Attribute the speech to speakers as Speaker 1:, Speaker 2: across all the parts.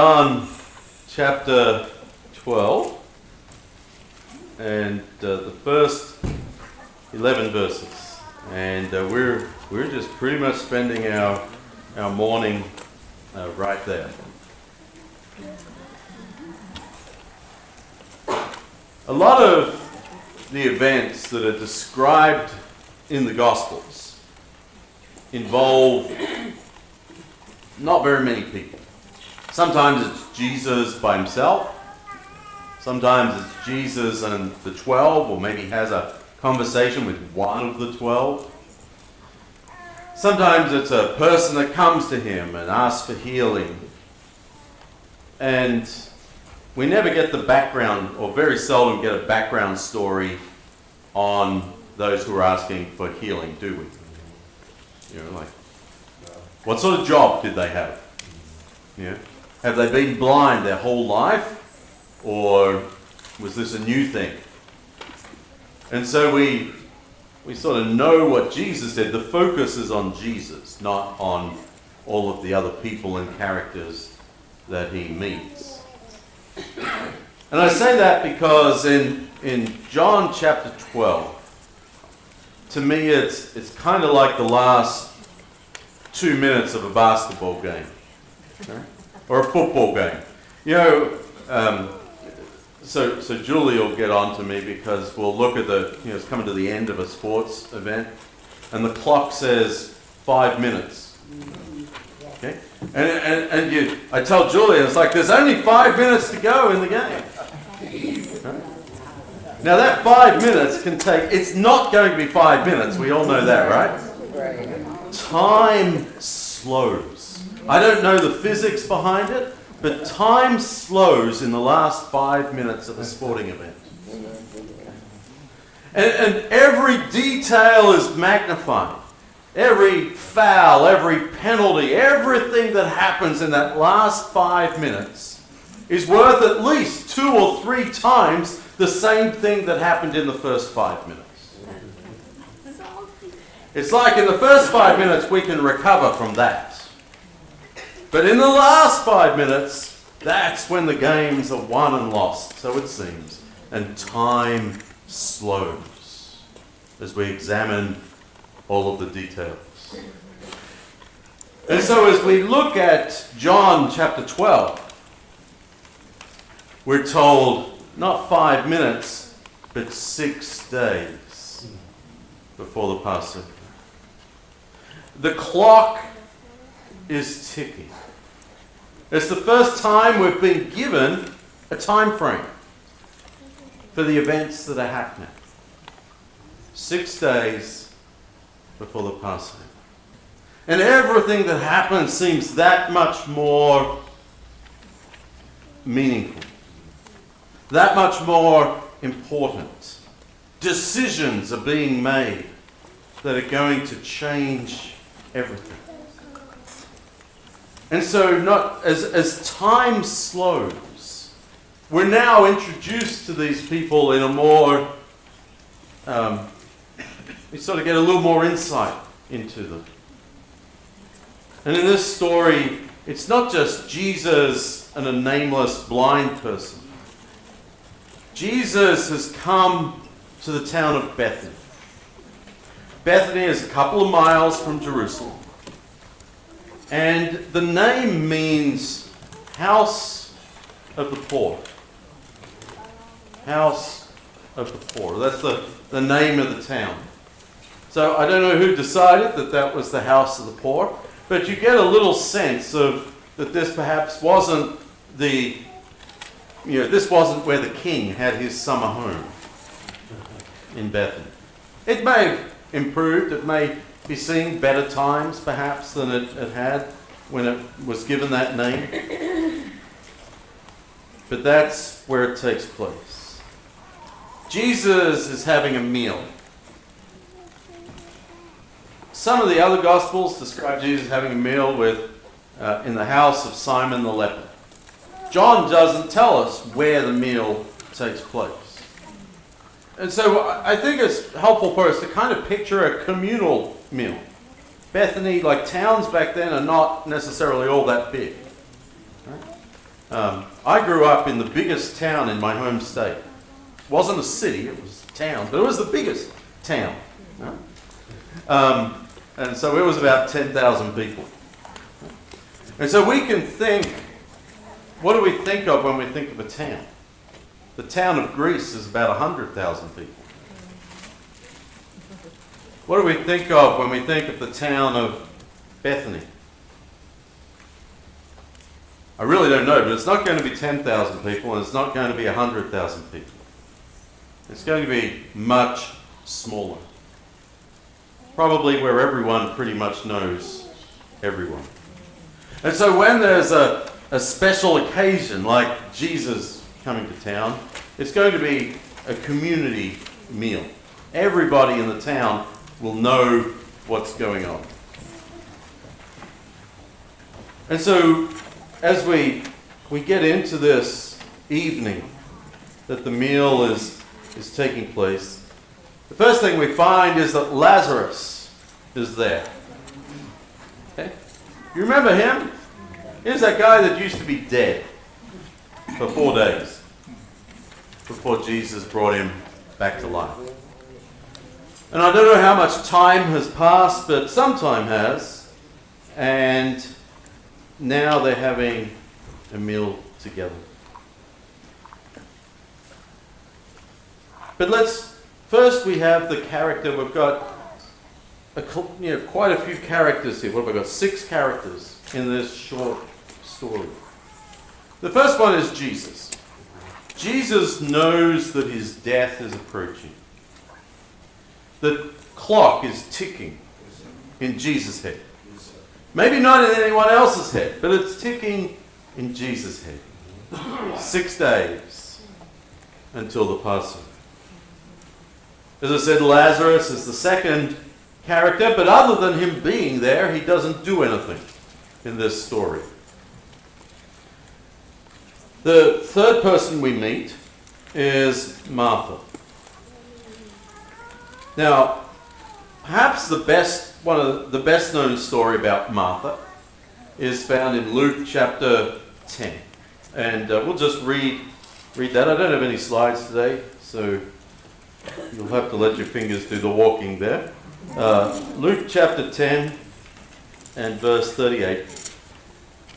Speaker 1: John chapter 12 and the first 11 verses. And we're just pretty much spending our morning right there. A lot of the events that are described in the Gospels involve not very many people. Sometimes it's Jesus by himself. Sometimes it's Jesus and the 12, or maybe he has a conversation with one of the 12. Sometimes it's a person that comes to him and asks for healing. And we never get the background, or very seldom get a background story on those who are asking for healing, do we? You know, like, what sort of job did they have? Yeah. Have they been blind their whole life? Or was this a new thing? And so we sort of know what Jesus said. The focus is on Jesus, not on all of the other people and characters that he meets. And I say that because in John chapter 12, to me it's kind of like the last 2 minutes of a basketball game, okay? Or a football game. You know, so Julie will get on to me because we'll look at it's coming to the end of a sports event, and the clock says 5 minutes. Okay, and I tell Julie, it's like there's only 5 minutes to go in the game. Okay? Now that 5 minutes can take. It's not going to be 5 minutes. We all know that, right? Time slows. I don't know the physics behind it, but time slows in the last 5 minutes of a sporting event. And every detail is magnified. Every foul, every penalty, everything that happens in that last 5 minutes is worth at least 2 or 3 times the same thing that happened in the first 5 minutes. It's like in the first 5 minutes we can recover from that. But in the last 5 minutes, that's when the games are won and lost, so it seems. And time slows as we examine all of the details. And so as we look at John chapter 12, we're told not 5 minutes, but 6 days before the Passover. The clock is ticking. It's the first time we've been given a time frame for the events that are happening. 6 days before the Passover. And everything that happens seems that much more meaningful. That much more important. Decisions are being made that are going to change everything. And so as time slows, we're now introduced to these people in a more, we sort of get a little more insight into them. And in this story, it's not just Jesus and a nameless blind person. Jesus has come to the town of Bethany. Bethany is a couple of miles from Jerusalem. And the name means house of the poor. House of the poor. That's the name of the town. So I don't know who decided that was the house of the poor, but you get a little sense of that this perhaps wasn't this wasn't where the king had his summer home in Bethany. It may have improved, it may be seen better times perhaps than it had when it was given that name. But that's where it takes place. Jesus is having a meal. Some of the other Gospels describe Jesus having a meal in the house of Simon the leper. John doesn't tell us where the meal takes place. And so I think it's helpful for us to kind of picture a communal meal. Bethany, like towns back then, are not necessarily all that big. Right? I grew up in the biggest town in my home state. It wasn't a city, it was a town, but it was the biggest town. And so it was about 10,000 people. And so we can think, what do we think of when we think of a town? The town of Greece is about 100,000 people. What do we think of when we think of the town of Bethany? I really don't know, but it's not going to be 10,000 people, and it's not going to be 100,000 people. It's going to be much smaller. Probably where everyone pretty much knows everyone. And so when there's a special occasion like Jesus coming to town, it's going to be a community meal. Everybody in the town will know what's going on. And so as we get into this evening that the meal is taking place, the first thing we find is that Lazarus is there. Okay? You remember him? Here's that guy that used to be dead for 4 days before Jesus brought him back to life. And I don't know how much time has passed, but some time has. And now they're having a meal together. But first we have the character. We've got quite a few characters here. What have I got? 6 characters in this short story. The first one is Jesus. Jesus knows that his death is approaching. The clock is ticking in Jesus' head. Maybe not in anyone else's head, but it's ticking in Jesus' head. 6 days until the Passover. As I said, Lazarus is the second character, but other than him being there, he doesn't do anything in this story. The third person we meet is Martha. Now, perhaps one of the best known story about Martha is found in Luke chapter 10. And we'll just read that. I don't have any slides today, so you'll have to let your fingers do the walking there. Luke chapter 10 and verse 38.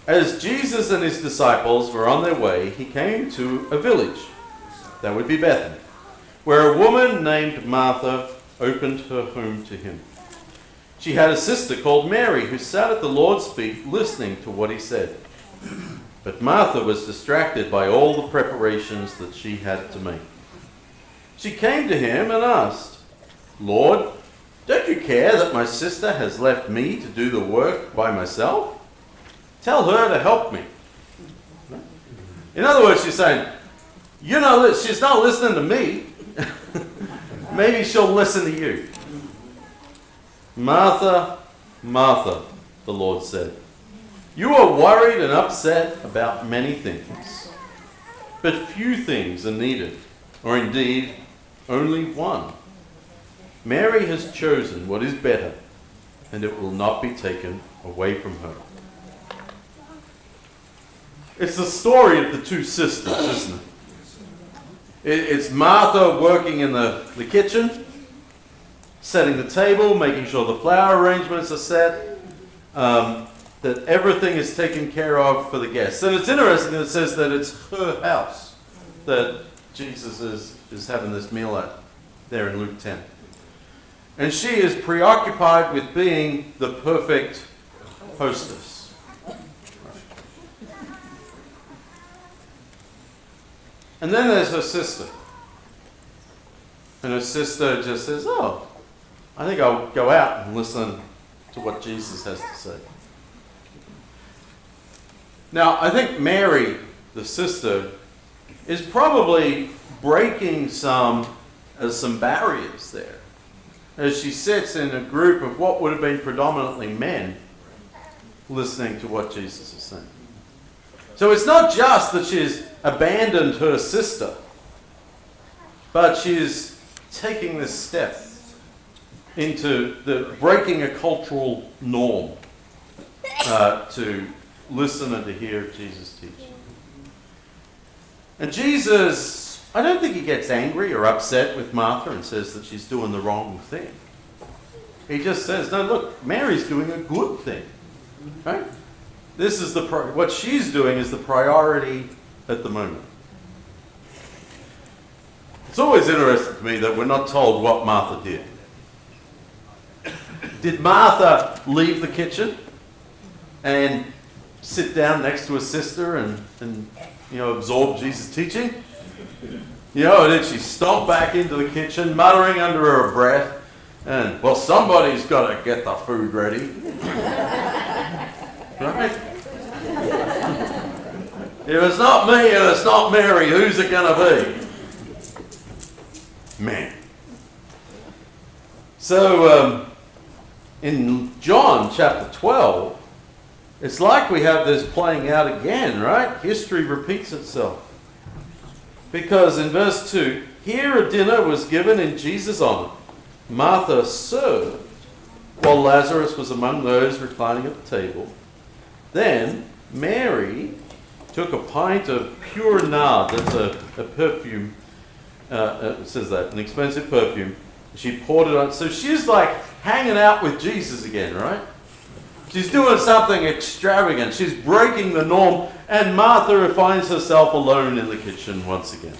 Speaker 1: As Jesus and his disciples were on their way, he came to a village, that would be Bethany, where a woman named Martha opened her home to him. She had a sister called Mary who sat at the Lord's feet listening to what he said. But Martha was distracted by all the preparations that she had to make. She came to him and asked, "Lord, don't you care that my sister has left me to do the work by myself? Tell her to help me." In other words, she's saying, she's not listening to me. Maybe she'll listen to you. "Martha, Martha," the Lord said, "you are worried and upset about many things, but few things are needed, or indeed only one. Mary has chosen what is better, and it will not be taken away from her." It's the story of the two sisters, isn't it? It's Martha working in the kitchen, setting the table, making sure the flower arrangements are set, that everything is taken care of for the guests. And it's interesting that it says that it's her house that Jesus is having this meal at, there in Luke 10. And she is preoccupied with being the perfect hostess. And then there's her sister. And her sister just says, "Oh, I think I'll go out and listen to what Jesus has to say." Now, I think Mary, the sister, is probably breaking some barriers there, as she sits in a group of what would have been predominantly men listening to what Jesus is saying. So it's not just that she's abandoned her sister, but she's taking this step into the breaking a cultural norm to listen and to hear Jesus teach. And Jesus, I don't think he gets angry or upset with Martha and says that she's doing the wrong thing. He just says, no, look, Mary's doing a good thing. Right? This is what she's doing is the priority at the moment. It's always interesting to me that we're not told what Martha did. Did Martha leave the kitchen and sit down next to her sister and absorb Jesus' teaching? Or did she stomp back into the kitchen, muttering under her breath, and, well, somebody's got to get the food ready. Right? If it's not me and it's not Mary, who's it going to be? Man. So, in John chapter 12, it's like we have this playing out again, right? History repeats itself. Because in verse 2, here a dinner was given in Jesus' honor. Martha served, while Lazarus was among those reclining at the table. Then Mary took a pint of pure nard, that's a perfume, it says that, an expensive perfume. She poured it on. So she's like hanging out with Jesus again, right? She's doing something extravagant. She's breaking the norm. And Martha finds herself alone in the kitchen once again.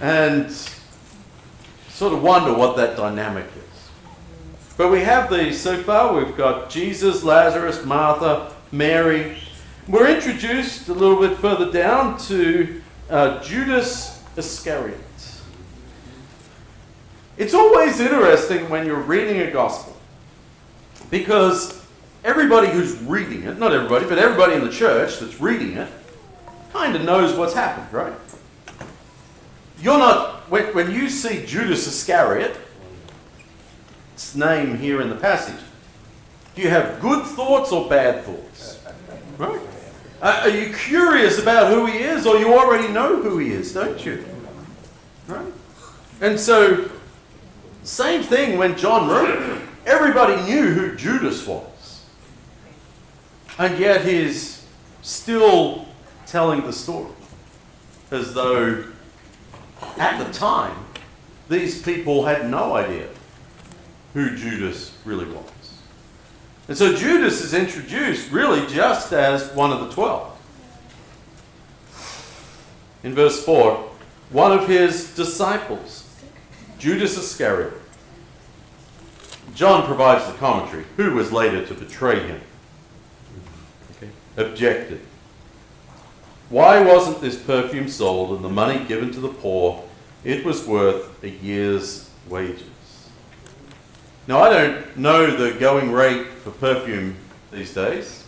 Speaker 1: And sort of wonder what that dynamic is. But we have these so far. We've got Jesus, Lazarus, Martha, Mary. We're introduced a little bit further down to Judas Iscariot. It's always interesting when you're reading a gospel, because everybody who's reading it, not everybody, but everybody in the church that's reading it, kind of knows what's happened, right? You're not, when you see Judas Iscariot, its name here in the passage, do you have good thoughts or bad thoughts? Right? Are you curious about who he is, or you already know who he is, don't you? Right? And so, same thing when John wrote it. Everybody knew who Judas was. And yet he's still telling the story as though at the time these people had no idea who Judas really was. And so Judas is introduced really just as one of the 12. In verse 4, one of his disciples, Judas Iscariot. John provides the commentary, who was later to betray him. Okay. Objected. Why wasn't this perfume sold and the money given to the poor? It was worth a year's wages. Now, I don't know the going rate for perfume these days.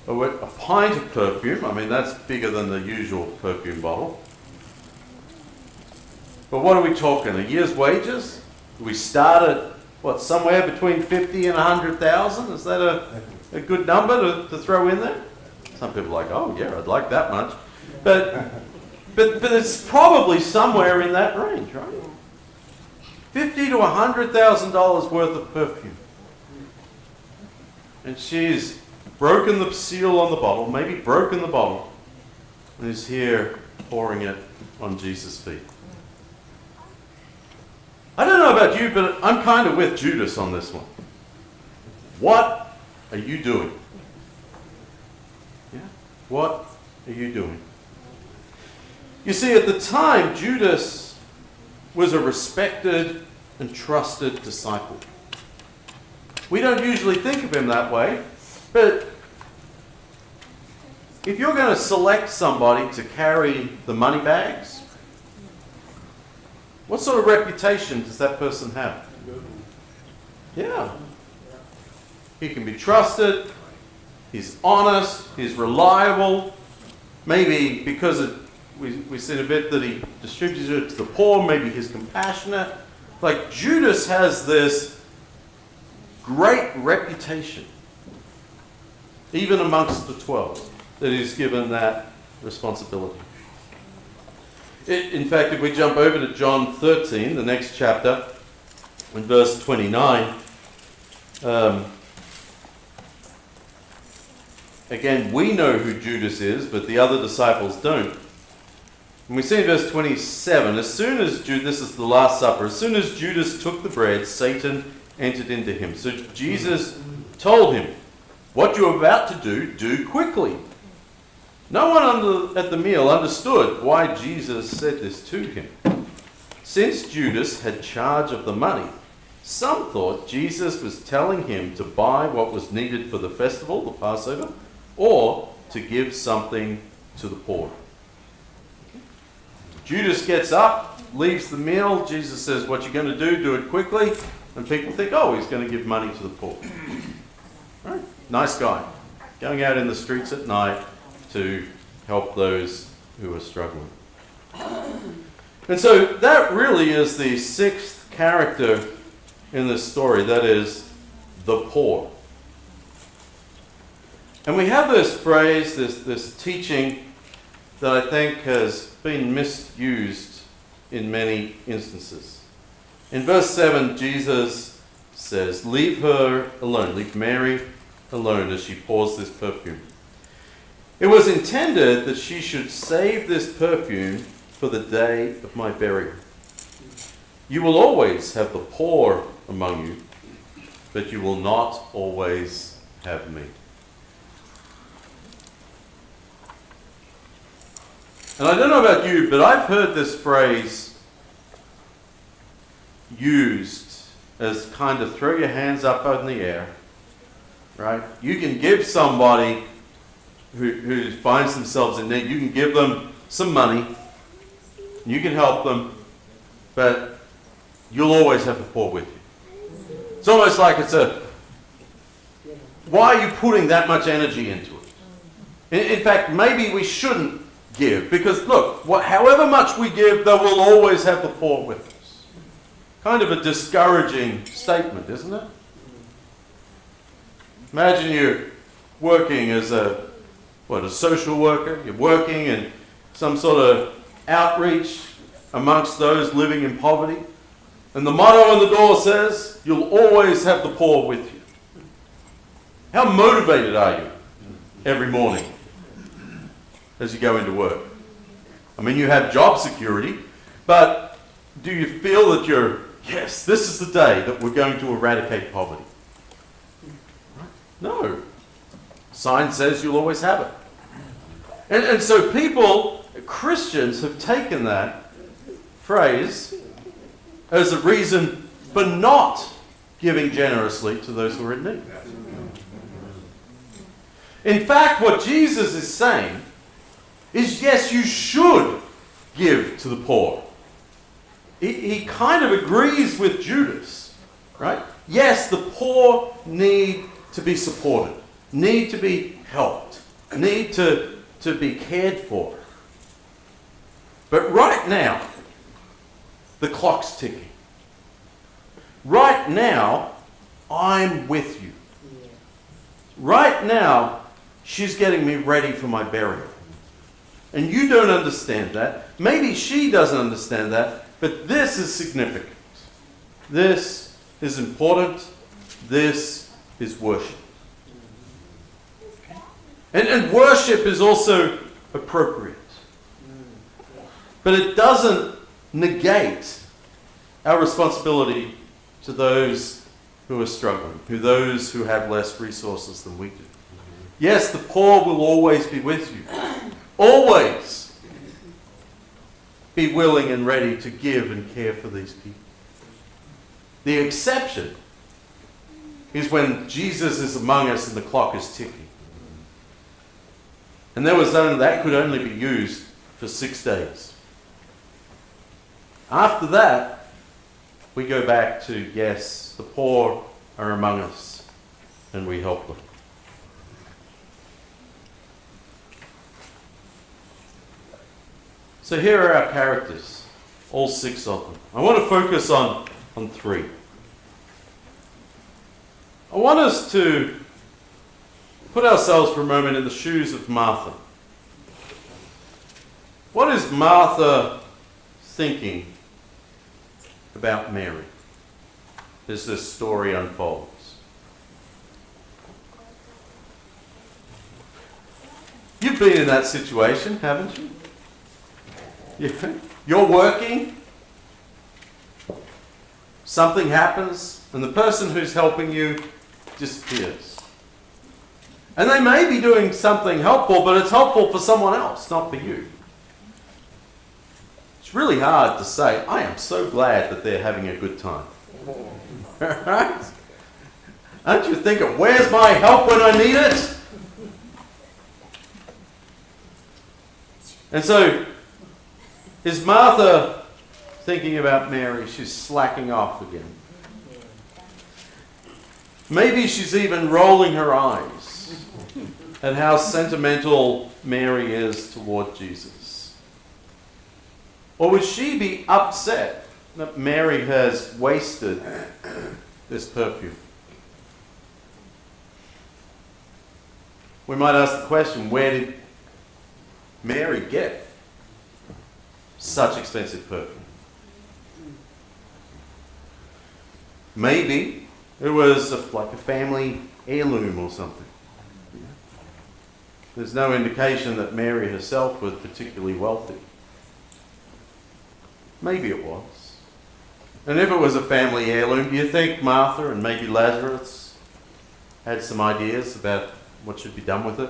Speaker 1: A pint of perfume, I mean, that's bigger than the usual perfume bottle. But what are we talking? A year's wages? We start at, somewhere between 50 and 100,000? Is that a good number to throw in there? Some people are like, oh yeah, I'd like that much. But it's probably somewhere in that range, right? $50,000 to $100,000 worth of perfume. And she's broken the seal on the bottle, maybe broken the bottle, and is here pouring it on Jesus' feet. I don't know about you, but I'm kind of with Judas on this one. What are you doing? Yeah? What are you doing? You see, at the time, Judas was a respected and trusted disciple. We don't usually think of him that way, but if you're going to select somebody to carry the money bags, what sort of reputation does that person have? Yeah. He can be trusted, he's honest, he's reliable. Maybe because we said a bit that he distributes it to the poor, maybe he's compassionate. Like Judas has this great reputation, even amongst the 12, that he's given that responsibility. In fact, if we jump over to John 13, the next chapter, in verse 29, again, we know who Judas is, but the other disciples don't. And we see in verse 27, as soon as Judas, this is the Last Supper, as soon as Judas took the bread, Satan entered into him. So Jesus told him, what you're about to do quickly. No one at the meal understood why Jesus said this to him. Since Judas had charge of the money, some thought Jesus was telling him to buy what was needed for the festival, the Passover, or to give something to the poor. Judas gets up, leaves the meal. Jesus says, what you're going to do it quickly. And people think, oh, he's going to give money to the poor. Right? Nice guy. Going out in the streets at night to help those who are struggling. And so that really is the sixth character in this story. That is the poor. And we have this phrase, this teaching that I think has been misused in many instances. In verse 7, Jesus says, leave her alone, leave Mary alone as she pours this perfume. It was intended that she should save this perfume for the day of my burial. You will always have the poor among you, but you will not always have me. And I don't know about you, but I've heard this phrase used as kind of throw your hands up in the air, right? You can give somebody who finds themselves in need, you can give them some money, you can help them, but you'll always have the poor with you. It's almost like why are you putting that much energy into it? In fact, maybe we shouldn't give, because look, however much we give, they will always have the poor with us. Kind of a discouraging statement, isn't it? Imagine you're working as a social worker. You're working in some sort of outreach amongst those living in poverty. And the motto on the door says, you'll always have the poor with you. How motivated are you every morning as you go into work? I mean, you have job security, but do you feel that yes, this is the day that we're going to eradicate poverty? No. Sign says you'll always have it. And so Christians have taken that phrase as a reason for not giving generously to those who are in need. In fact, what Jesus is saying is, yes, you should give to the poor. He kind of agrees with Judas, right? Yes, the poor need to be supported, need to be helped, need to be cared for. But right now, the clock's ticking. Right now, I'm with you. Right now, she's getting me ready for my burial. And you don't understand that. Maybe she doesn't understand that, but this is significant. This is important. This is worship. And worship is also appropriate. But it doesn't negate our responsibility to those who are struggling, those who have less resources than we do. Yes, the poor will always be with you. Always be willing and ready to give and care for these people. The exception is when Jesus is among us and the clock is ticking. And that could only be used for 6 days. After that, we go back to, yes, the poor are among us and we help them. So here are our characters, all 6 of them. I want to focus on 3. I want us to put ourselves for a moment in the shoes of Martha. What is Martha thinking about Mary as this story unfolds? been in that situation, haven't you? Yeah. You're working, something happens, and the person who's helping you disappears. And they may be doing something helpful, but it's helpful for someone else, not for you. It's really hard to say, I am so glad that they're having a good time. Right? Aren't you thinking, where's my help when I need it? And so, is Martha thinking about Mary? She's slacking off again. Maybe she's even rolling her eyes at how sentimental Mary is toward Jesus. Or would she be upset that Mary has wasted this perfume? We might ask the question, where did Mary get such expensive perfume? Maybe it was like a family heirloom or something. There's no indication that Mary herself was particularly wealthy. Maybe it was. And if it was a family heirloom, do you think Martha and maybe Lazarus had some ideas about what should be done with it?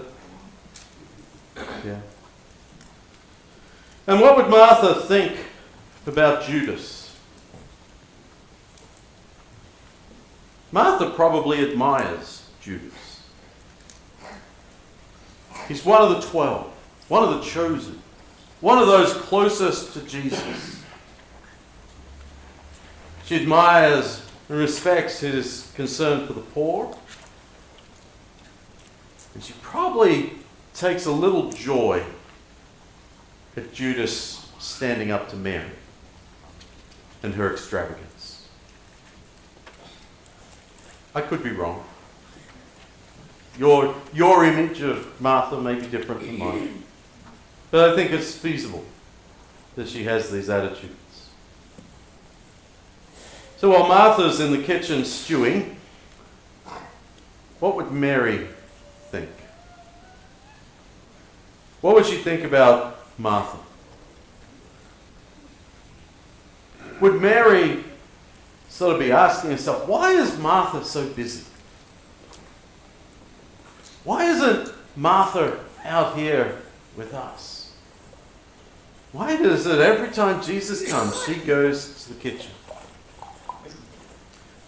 Speaker 1: Yeah. And what would Martha think about Judas? Martha probably admires Judas. He's one of the 12, one of the chosen, one of those closest to Jesus. She admires and respects his concern for the poor. And she probably takes a little joy at Judas standing up to Mary and her extravagance. I could be wrong. Your image of Martha may be different from mine. But I think it's feasible that she has these attitudes. So while Martha's in the kitchen stewing, what would Mary think? What would she think about Martha? Would Mary sort of be asking herself, why is Martha so busy? Why isn't Martha out here with us? Why is it every time Jesus comes, she goes to the kitchen?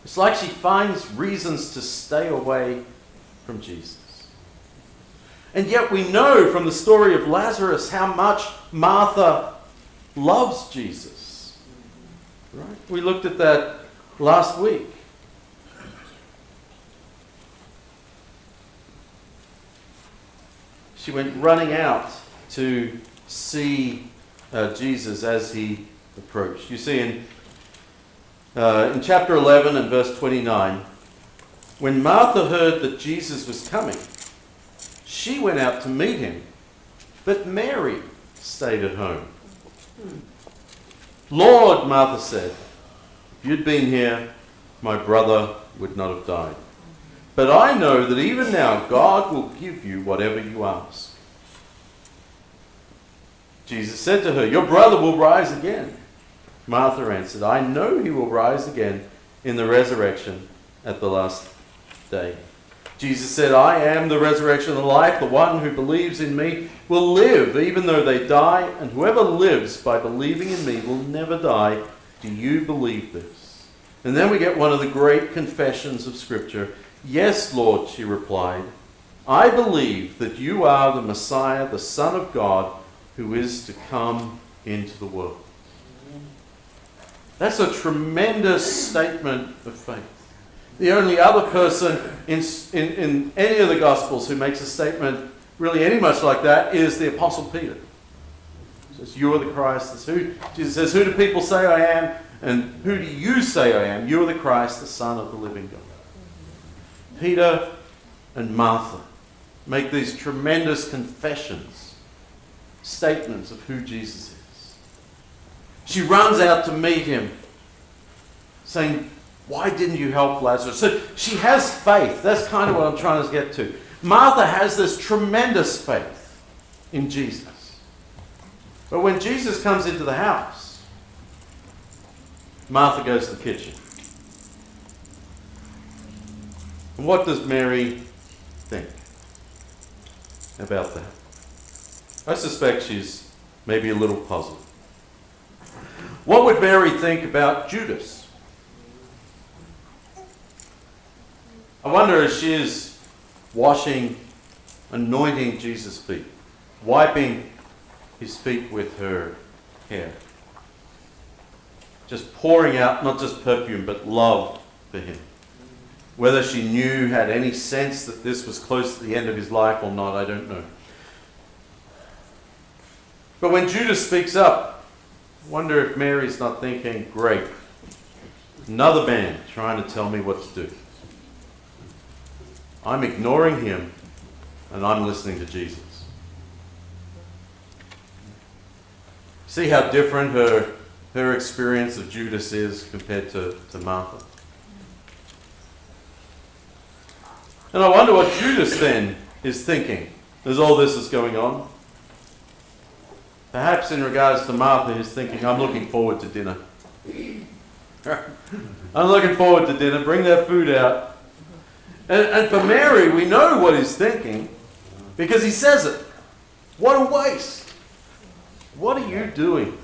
Speaker 1: It's like she finds reasons to stay away from Jesus. And yet we know from the story of Lazarus how much Martha loves Jesus. Right? We looked at that last week. She went running out to see Jesus as he approached. You see in chapter 11 and verse 29, when Martha heard that Jesus was coming, she went out to meet him, but Mary stayed at home. Lord, Martha said, if you'd been here, my brother would not have died. But I know that even now God will give you whatever you ask. Jesus said to her, your brother will rise again. Martha answered, I know he will rise again in the resurrection at the last day. Jesus said, I am the resurrection and the life. The one who believes in me will live even though they die, and whoever lives by believing in me will never die. Do you believe this? And then we get one of the great confessions of Scripture. Yes, Lord, she replied. I believe that you are the Messiah, the Son of God, who is to come into the world. That's a tremendous statement of faith. The only other person in any of the Gospels who makes a statement really any much like that is the Apostle Peter. He says, you are the Christ. Jesus says, who do people say I am? And who do you say I am? You are the Christ, the Son of the living God. Peter and Martha make these tremendous confessions, statements of who Jesus is. She runs out to meet him, saying, why didn't you help Lazarus? So she has faith. That's kind of what I'm trying to get to. Martha has this tremendous faith. in Jesus. But when Jesus comes into the house, Martha goes to the kitchen. And what does Mary think about that? I suspect she's maybe a little puzzled. What would Mary think about Judas? I wonder as she is washing, anointing Jesus' feet, wiping his feet with her hair, just pouring out not just perfume but love for him. Whether she knew, had any sense that this was close to the end of his life or not, I don't know. But when Judas speaks up, I wonder if Mary's not thinking, great, another man trying to tell me what to do. I'm ignoring him and I'm listening to Jesus. See how different her experience of Judas is compared to Martha. And I wonder what Judas then is thinking as all this is going on. Perhaps in regards to Martha, he's thinking, I'm looking forward to dinner. I'm looking forward to dinner. Bring that food out. And for Mary, we know what he's thinking because he says it. What a waste. What are you doing?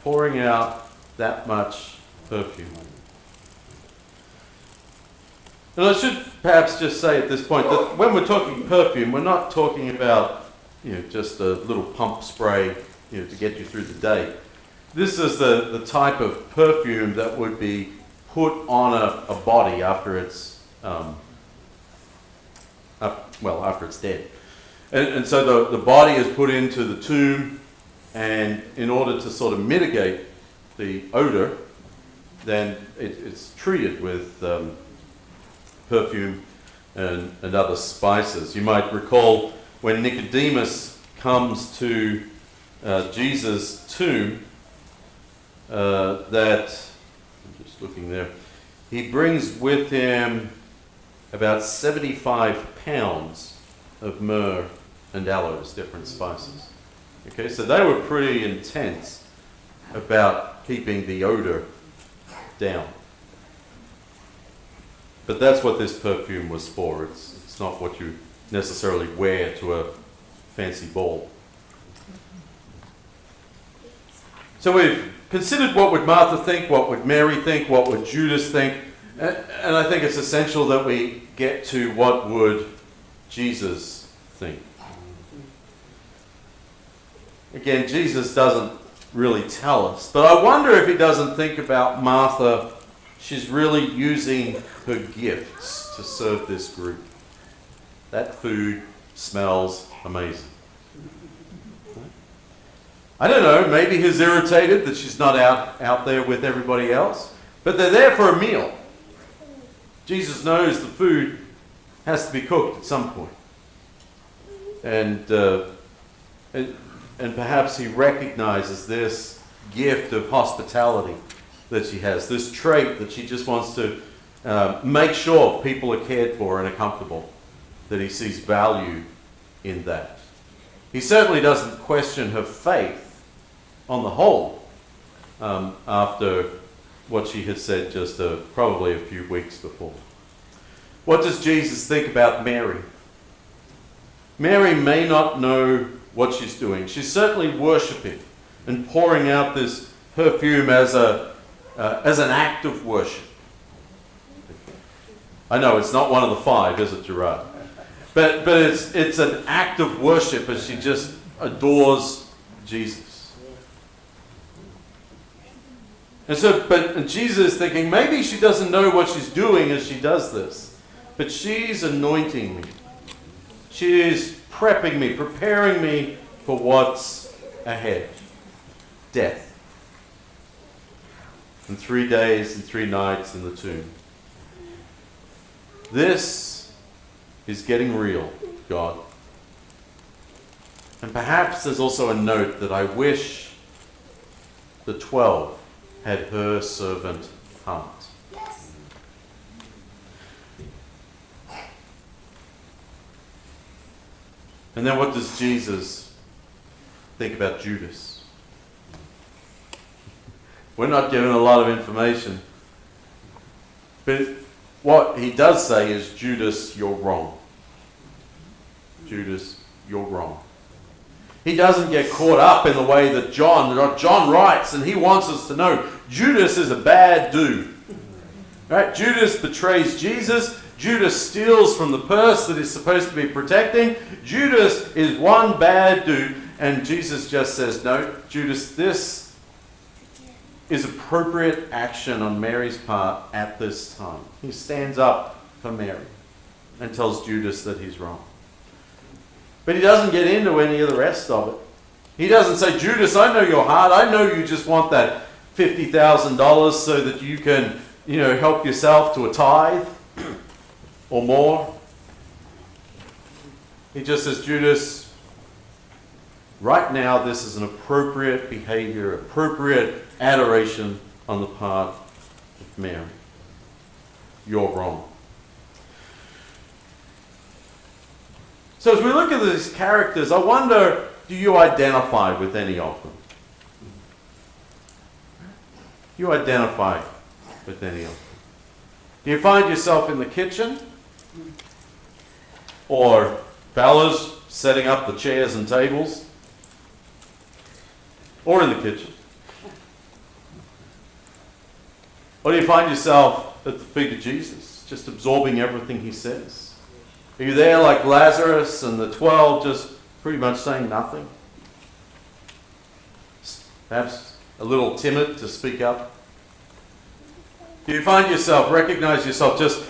Speaker 1: Pouring out that much perfume. And I should perhaps just say at this point that when we're talking perfume, we're not talking about just a little pump spray to get you through the day. This is the type of perfume that would be put on a body after it's after it's dead. And so the body is put into the tomb, and in order to sort of mitigate the odor, then it's treated with perfume and other spices. You might recall when Nicodemus comes to Jesus' tomb, that, I'm just looking there, he brings with him about 75 pounds of myrrh and aloes, different spices. Okay, so they were pretty intense about keeping the odor down. But that's what this perfume was for. It's not what you necessarily wear to a fancy ball. So we've considered what would Martha think, what would Mary think, what would Judas think, and I think it's essential that we get to what would Jesus think. Again, Jesus doesn't really tell us, but I wonder if he doesn't think about Martha. She's really using her gifts to serve this group. That food smells amazing. I don't know, maybe he's irritated that she's not out there with everybody else, but they're there for a meal. Jesus knows the food has to be cooked at some point. And perhaps he recognizes this gift of hospitality that she has, this trait that she just wants to make sure people are cared for and are comfortable, that he sees value in that. He certainly doesn't question her faith on the whole after what she had said just probably a few weeks before. What does Jesus think about Mary? Mary may not know what she's doing. She's certainly worshipping and pouring out this perfume as an act of worship. I know it's not one of the five, is it, Gerard? But it's an act of worship as she just adores Jesus. And so, but Jesus is thinking, maybe she doesn't know what she's doing as she does this, but she's anointing me. She is prepping me, preparing me for what's ahead. Death. And 3 days and 3 nights in the tomb. This is getting real, God. And perhaps there's also a note that I wish the 12 had her servant heart. And And then what does Jesus think about Judas? We're not given a lot of information. But what he does say is, Judas, you're wrong. Judas, you're wrong. He doesn't get caught up in the way that John writes, and he wants us to know Judas is a bad dude. Right? Judas betrays Jesus. Judas steals from the purse that he's supposed to be protecting. Judas is one bad dude. And Jesus just says, no, Judas, this is appropriate action on Mary's part at this time. He stands up for Mary and tells Judas that he's wrong. But he doesn't get into any of the rest of it. He doesn't say, Judas, I know your heart. I know you just want that $50,000 so that you can, help yourself to a tithe or more. He just says, Judas, right now this is an appropriate behavior, appropriate adoration on the part of Mary. You're wrong. So as we look at these characters, I wonder, do you identify with any of them? Do you identify with any of them? Do you find yourself in the kitchen? Or fellas setting up the chairs and tables? Or in the kitchen? Or do you find yourself at the feet of Jesus, just absorbing everything he says? Are you there like Lazarus and the 12, just pretty much saying nothing? Perhaps a little timid to speak up? Do you find yourself, recognize yourself just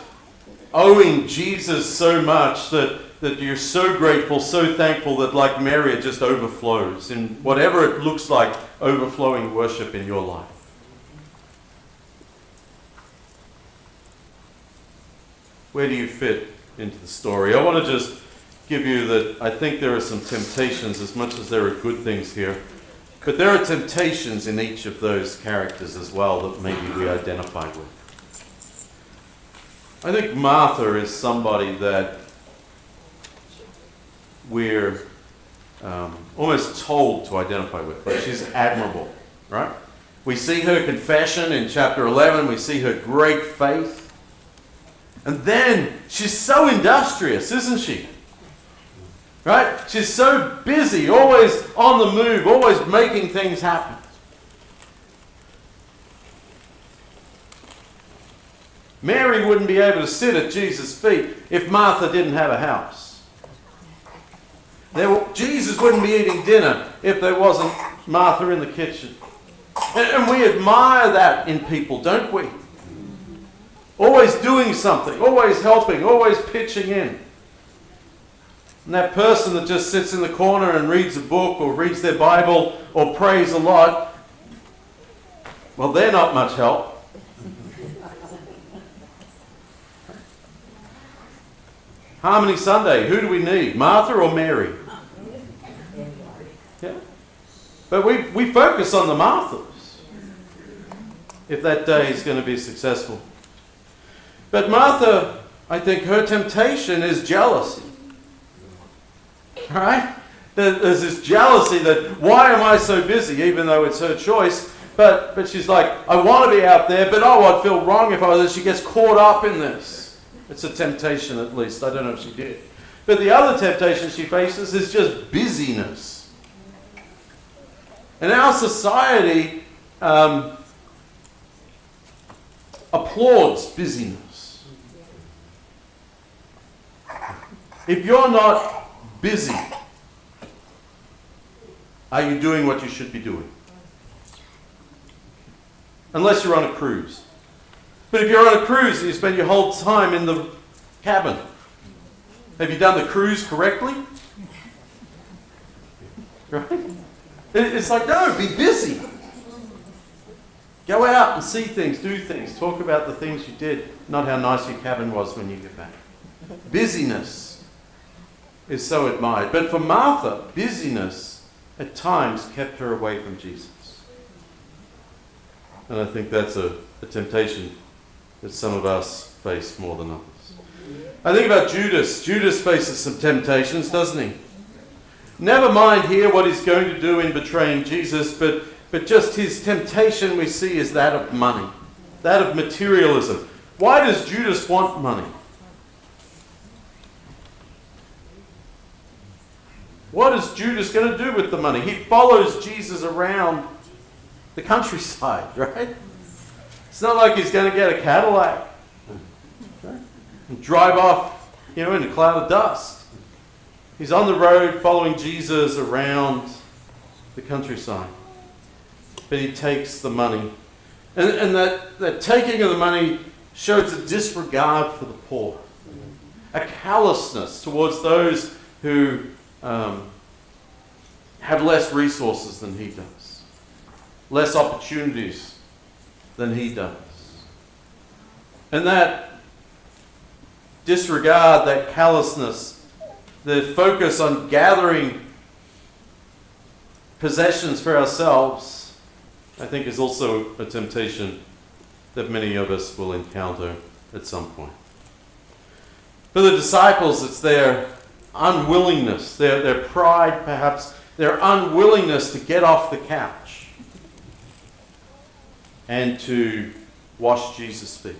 Speaker 1: owing Jesus so much that you're so grateful, so thankful that like Mary it just overflows in whatever it looks like, overflowing worship in your life? Where do you fit into the story? I want to just give you that I think there are some temptations as much as there are good things here. But there are temptations in each of those characters as well that maybe we identify with. I think Martha is somebody that we're almost told to identify with. But she's admirable, right? We see her confession in chapter 11. We see her great faith. And then she's so industrious, isn't she? Right? She's so busy, always on the move, always making things happen. Mary wouldn't be able to sit at Jesus' feet if Martha didn't have a house. Jesus wouldn't be eating dinner if there wasn't Martha in the kitchen. And we admire that in people, don't we? Always doing something, always helping, always pitching in. And that person that just sits in the corner and reads a book or reads their Bible or prays a lot, well, they're not much help. Harmony Sunday, who do we need? Martha or Mary? Yeah. But we focus on the Marthas if that day is going to be successful. But Martha, I think her temptation is jealousy. Right? There's this jealousy that, why am I so busy, even though it's her choice? But she's like, I want to be out there, but I'd feel wrong if I was there. She gets caught up in this. It's a temptation, at least. I don't know if she did. But the other temptation she faces is just busyness. And our society applauds busyness. If you're not busy, are you doing what you should be doing? Unless you're on a cruise. But if you're on a cruise and you spend your whole time in the cabin, have you done the cruise correctly? Right? It's like, no, be busy. Go out and see things, do things, talk about the things you did, not how nice your cabin was when you get back. Busyness is so admired. But for Martha, busyness at times kept her away from Jesus. And I think that's a temptation that some of us face more than others. I think about Judas. Judas faces some temptations, doesn't he? never mind here what he's going to do in betraying Jesus, but just his temptation we see is that of money, that of materialism. Why does Judas want money? What is Judas going to do with the money? He follows Jesus around the countryside, right? It's not like he's going to get a Cadillac, right, and drive off, in a cloud of dust. He's on the road following Jesus around the countryside. But he takes the money. And that taking of the money shows a disregard for the poor, a callousness towards those who have less resources than he does, less opportunities than he does. And that disregard, that callousness, the focus on gathering possessions for ourselves, I think is also a temptation that many of us will encounter at some point. For the disciples, it's their unwillingness, their pride perhaps, their unwillingness to get off the couch and to wash Jesus' feet.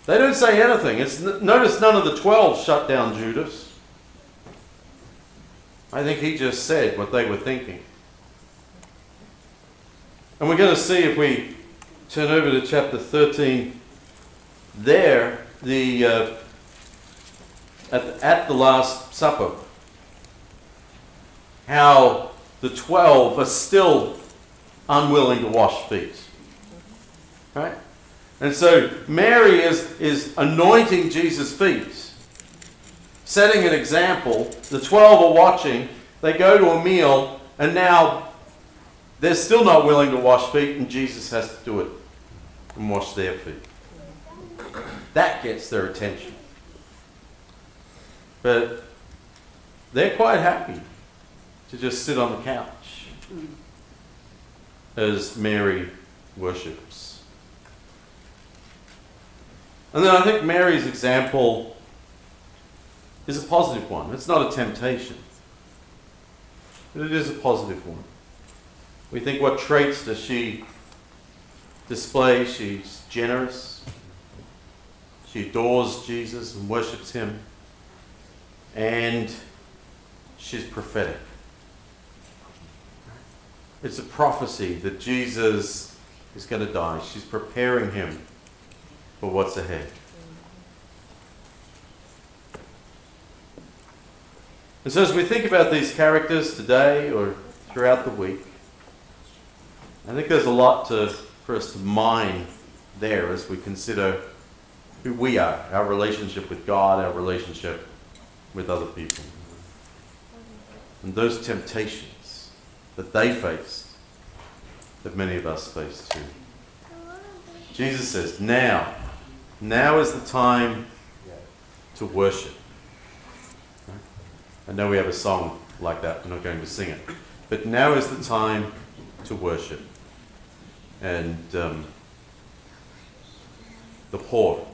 Speaker 1: They don't say anything. Notice none of the 12 shut down Judas. I think he just said what they were thinking. And we're going to see, if we turn over to chapter 13, there, at the Last Supper, how the 12 are still unwilling to wash feet. Right? And so Mary is anointing Jesus' feet, setting an example. The 12 are watching. They go to a meal, and now they're still not willing to wash feet, and Jesus has to do it and wash their feet. That gets their attention. But they're quite happy to just sit on the couch as Mary worships. And then I think Mary's example is a positive one. It's not a temptation, but it is a positive one. We think, what traits does she display? She's generous. She adores Jesus and worships him. And she's prophetic. It's a prophecy that Jesus is going to die. She's preparing him for what's ahead. And so as we think about these characters today or throughout the week, I think there's a lot for us to mine there as we consider who we are, our relationship with God, our relationship with other people. And those temptations that they faced, that many of us face too. Jesus says, now is the time to worship. I know we have a song like that, we're not going to sing it. But now is the time to worship. And the poor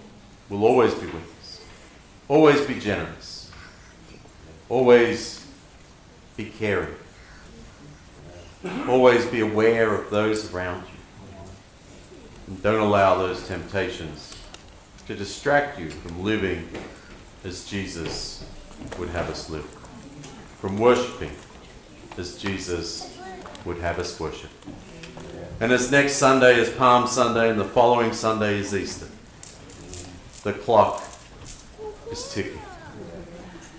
Speaker 1: will always be with us. Always be generous. Always be caring. Always be aware of those around you. And don't allow those temptations to distract you from living as Jesus would have us live. From worshipping as Jesus would have us worship. And as next Sunday is Palm Sunday and the following Sunday is Easter, the clock is ticking.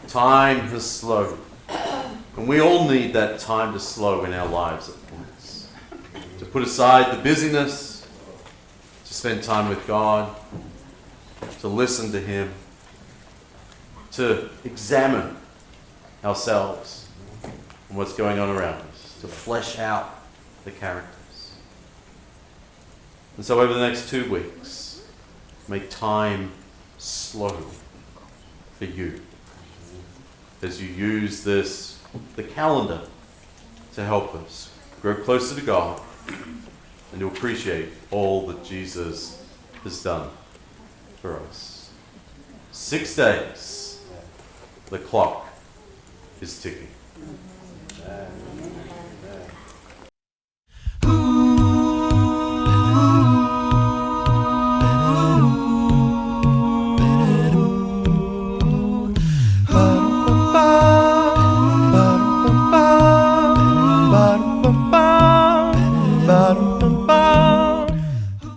Speaker 1: Time has slowed. And we all need that time to slow in our lives at points. To put aside the busyness, to spend time with God, to listen to him, to examine ourselves and what's going on around us, to flesh out the characters. And so over the next 2 weeks, make time slow for you as you use the calendar to help us grow closer to God and to appreciate all that Jesus has done for us. 6 days, the clock is ticking.